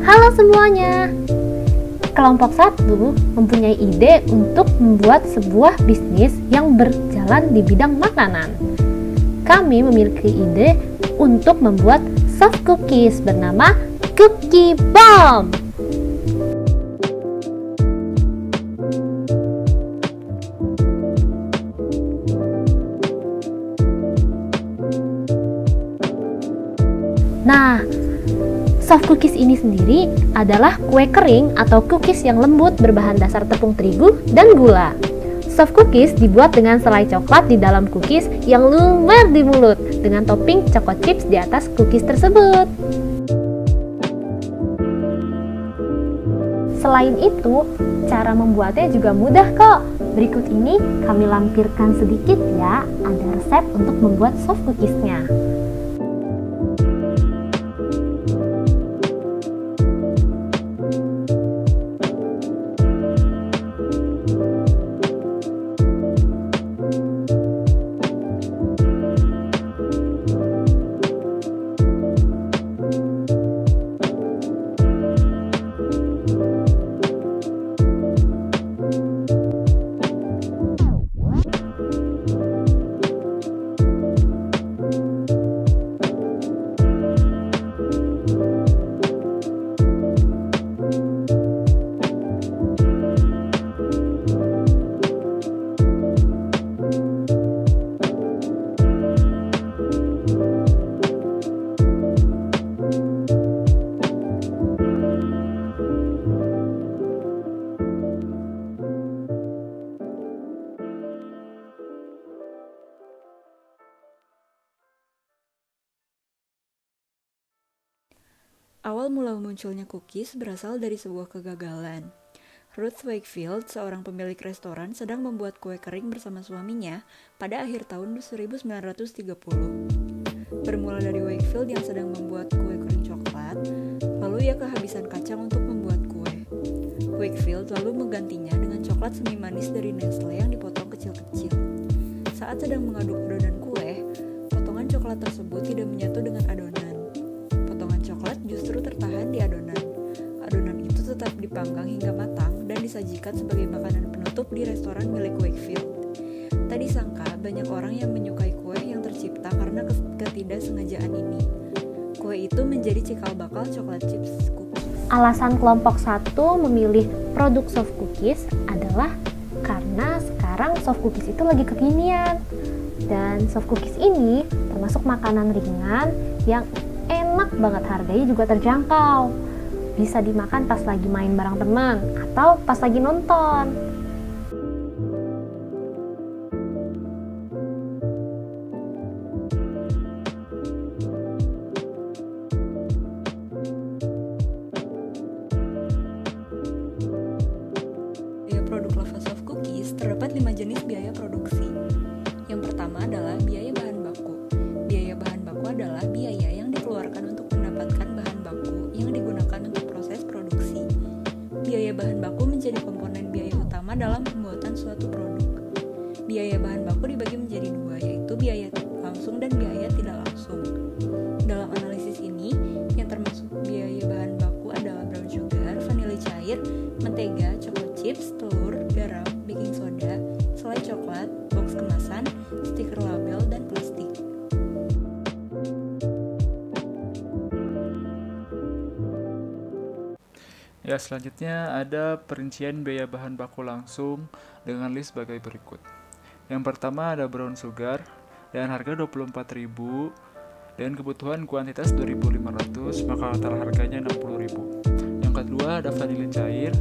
Halo semuanya. Kelompok 1 mempunyai ide untuk membuat sebuah bisnis yang berjalan di bidang makanan. Kami memiliki ide untuk membuat soft cookies bernama Cookie Bomb. Nah, soft cookies ini sendiri adalah kue kering atau cookies yang lembut berbahan dasar tepung terigu dan gula. Soft cookies dibuat dengan selai coklat di dalam cookies yang lumer di mulut dengan topping choco chips di atas cookies tersebut. Selain itu, cara membuatnya juga mudah kok. Berikut ini kami lampirkan sedikit ya, ada resep untuk membuat soft cookiesnya. Awal mula munculnya cookies berasal dari sebuah kegagalan. Ruth Wakefield, seorang pemilik restoran, sedang membuat kue kering bersama suaminya pada akhir tahun 1930. Bermula dari Wakefield yang sedang membuat kue kering coklat, lalu ia kehabisan kacang untuk membuat kue. Wakefield lalu menggantinya dengan coklat semi manis dari Nestle yang dipotong kecil-kecil. Saat sedang mengaduk adonan kue, potongan coklat tersebut tidak menyatu dengan adonan. Coklat justru tertahan di adonan. Adonan itu tetap dipanggang hingga matang dan disajikan sebagai makanan penutup di restoran milik Wakefield. Tak disangka banyak orang yang menyukai kue yang tercipta karena ketidaksengajaan ini. Kue itu menjadi cikal bakal coklat chips cookies. Alasan kelompok 1 memilih produk soft cookies adalah karena sekarang soft cookies itu lagi kekinian. Dan soft cookies ini termasuk makanan ringan yang enak banget, harganya juga terjangkau. Bisa dimakan pas lagi main bareng teman atau pas lagi nonton. Biaya produk lava soft cookies terdapat 5 jenis biaya produksi. Yang pertama adalah biaya bahan baku. Biaya bahan baku adalah biaya yang dikeluarkan untuk mendapatkan bahan baku yang digunakan untuk proses produksi. Biaya bahan baku menjadi komponen biaya utama dalam pembuatan suatu produk. Biaya bahan baku dibagi menjadi dua, yaitu biaya langsung dan biaya tidak langsung. Dalam analisis ini, yang termasuk biaya bahan baku adalah brown sugar, vanili cair, mentega, choco chips, telur, garam, baking soda, selai coklat, box kemasan, stiker label, dan plastik. Ya, selanjutnya ada perincian biaya bahan baku langsung dengan list sebagai berikut. Yang pertama ada brown sugar dengan harga 24.000 dan kebutuhan kuantitas 2.500, maka total harganya 60.000. Yang kedua ada vanili cair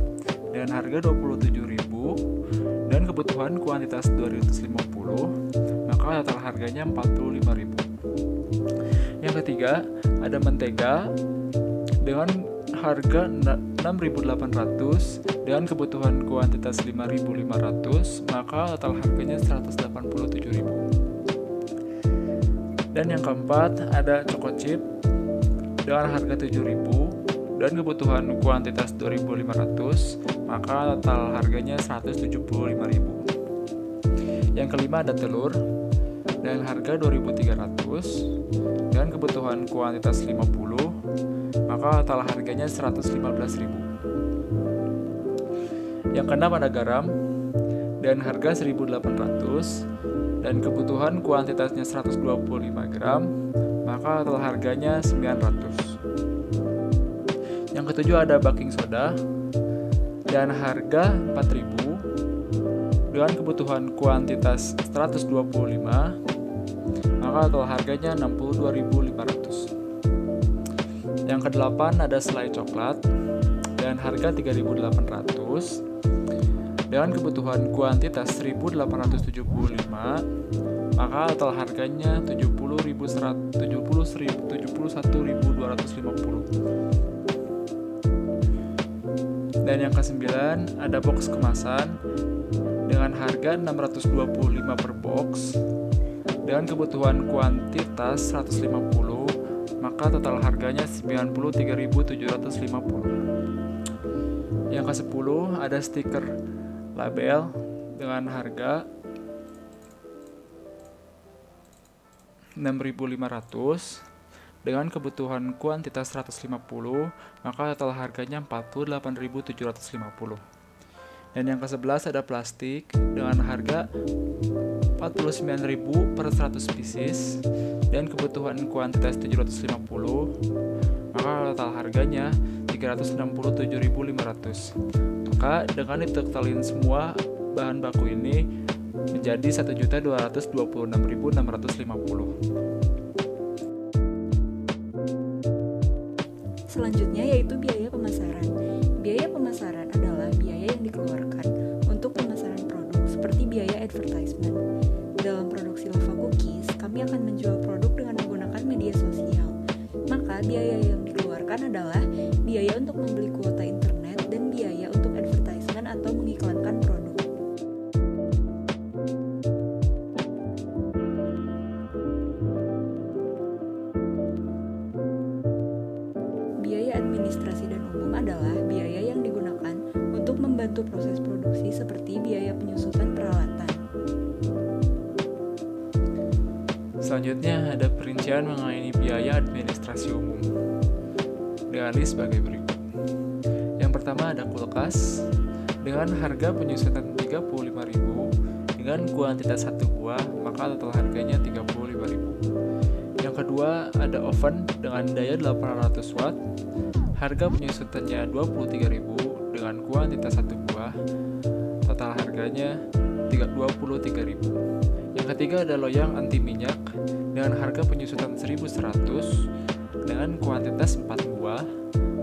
dengan harga 27.000 dan kebutuhan kuantitas 250, maka total harganya 45.000. Yang ketiga ada mentega dengan harga 6.800 dengan kebutuhan kuantitas 5.500, maka total harganya 187.000. Dan yang keempat ada choco chip dengan harga 7.000 dan kebutuhan kuantitas 2.500, maka total harganya 175.000. Yang kelima ada telur dengan harga 2.300 dan kebutuhan kuantitas 50, maka total harganya 115.000. Yang keenam ada garam dan harga 1.800 dan kebutuhan kuantitasnya 125 gram, maka total harganya 900. Yang ketujuh ada baking soda dan harga 4.000 dengan kebutuhan kuantitas 125, maka total harganya 62.500. Yang kedelapan ada selai coklat dan harga 3.800 dengan kebutuhan kuantitas 1.875, maka total harganya 71.250. Dan yang kesembilan ada box kemasan dengan harga 625 per box dengan kebutuhan kuantitas 150, maka total harganya 93.750. Yang ke-10 ada stiker label dengan harga 6.500 dengan kebutuhan kuantitas 150, maka total harganya 48.750. Dan yang ke-11 ada plastik dengan harga 49.000 per 100 pieces dan kebutuhan kuantitas 750, maka total harganya 367.500. Maka dengan ditotalin semua bahan baku ini menjadi 1.226.650. Selanjutnya yaitu biaya pemasaran. Biaya pemasaran adalah biaya yang dikeluarkan untuk pemasaran produk seperti biaya advertisement. Dalam produksi lava cookies, kami akan menjual produk dengan menggunakan media sosial. Maka biaya yang dikeluarkan adalah biaya untuk membeli kuota internet dan biaya untuk advertisement atau mengiklankan produk. Biaya administrasi dan umum adalah biaya yang digunakan untuk membantu proses produksi seperti biaya penyusutan peralatan. Selanjutnya ada perincian mengenai biaya administrasi umum dengan list sebagai berikut. Yang pertama ada kulkas dengan harga penyusutan 35.000 dengan kuantitas 1 buah, maka total harganya 35.000. Yang kedua ada oven dengan daya 800 watt, harga penyusutannya 23.000 dengan kuantitas 1 buah, total harganya 23.000. Yang ketiga ada loyang anti minyak dengan harga penyusutan 1.100 dengan kuantitas 4 buah,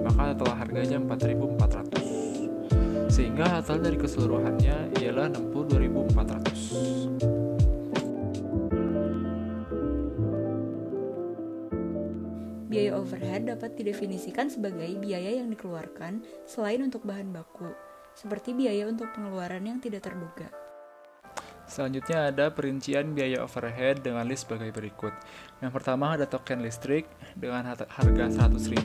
maka total harganya 4.400. Sehingga total dari keseluruhannya ialah 62.400. Biaya overhead dapat didefinisikan sebagai biaya yang dikeluarkan selain untuk bahan baku, seperti biaya untuk pengeluaran yang tidak terduga. Selanjutnya ada perincian biaya overhead dengan list sebagai berikut. Yang pertama ada token listrik dengan harga 100.000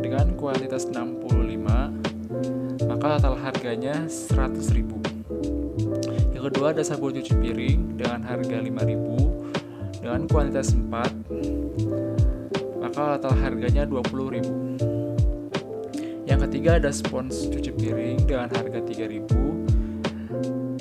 dengan kuantitas 65, maka total harganya 100.000. Yang kedua ada sabun cuci piring dengan harga 5.000 dengan kuantitas 4, maka total harganya 20.000. Yang ketiga ada spons cuci piring dengan harga 3.000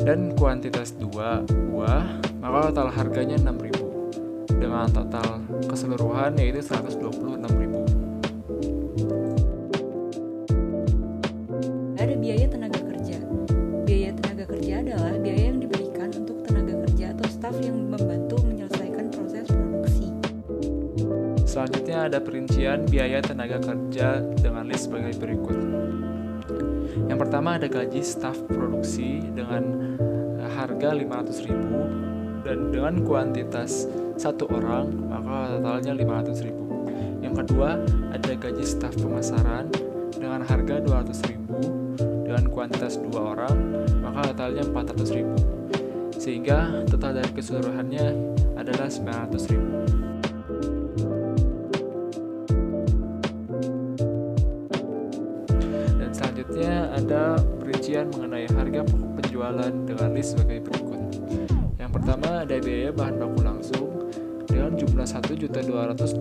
dan kuantitas 2 buah, maka total harganya 6.000 dengan total keseluruhan yaitu 126.000. Ada biaya tenaga kerja. Biaya tenaga kerja adalah biaya yang diberikan untuk tenaga kerja atau staf yang membantu menyelesaikan proses produksi. Selanjutnya ada perincian biaya tenaga kerja dengan list sebagai berikut. Yang pertama ada gaji staf produksi dengan harga 500.000 dan dengan kuantitas 1 orang, maka totalnya 500.000. Yang kedua ada gaji staf pemasaran dengan harga 200.000 dengan kuantitas 2 orang, maka totalnya 400.000. Sehingga total dari keseluruhannya adalah 900.000. Selanjutnya ada perincian mengenai harga pokok penjualan dengan list sebagai berikut. Yang pertama ada biaya bahan baku langsung dengan jumlah 1.226.650.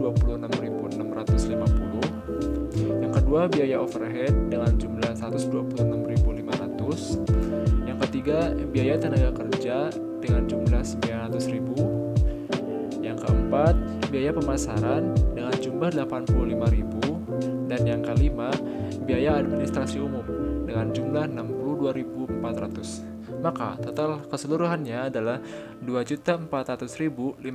kedua, biaya overhead dengan jumlah 126.500. Yang ketiga, biaya tenaga kerja dengan jumlah 900.000. Yang keempat, biaya pemasaran dengan jumlah 85.000. Dan yang kelima, biaya administrasi umum dengan jumlah 62.400. Maka total keseluruhannya adalah 2.400.550.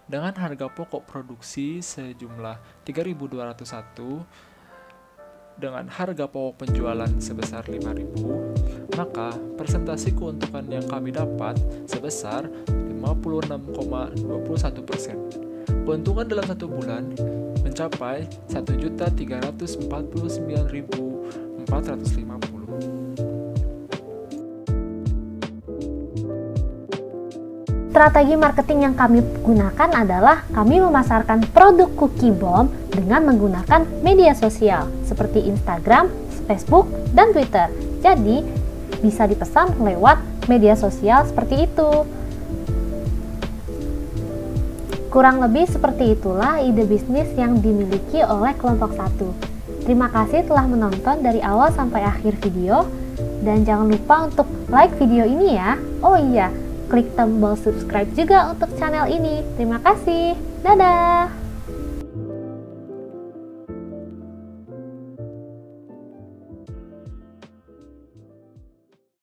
Dengan harga pokok produksi sejumlah 3.201 dengan harga pokok penjualan sebesar 5.000, maka persentase keuntungan yang kami dapat sebesar 56,21%. Keuntungan dalam 1 bulan mencapai 1.349.450. Strategi marketing yang kami gunakan adalah kami memasarkan produk Cookie Bomb dengan menggunakan media sosial seperti Instagram, Facebook, dan Twitter. Jadi, bisa dipesan lewat media sosial seperti itu. Kurang lebih seperti itulah ide bisnis yang dimiliki oleh kelompok 1. Terima kasih telah menonton dari awal sampai akhir video. Dan jangan lupa untuk like video ini ya. Oh iya, klik tombol subscribe juga untuk channel ini. Terima kasih. Dadah!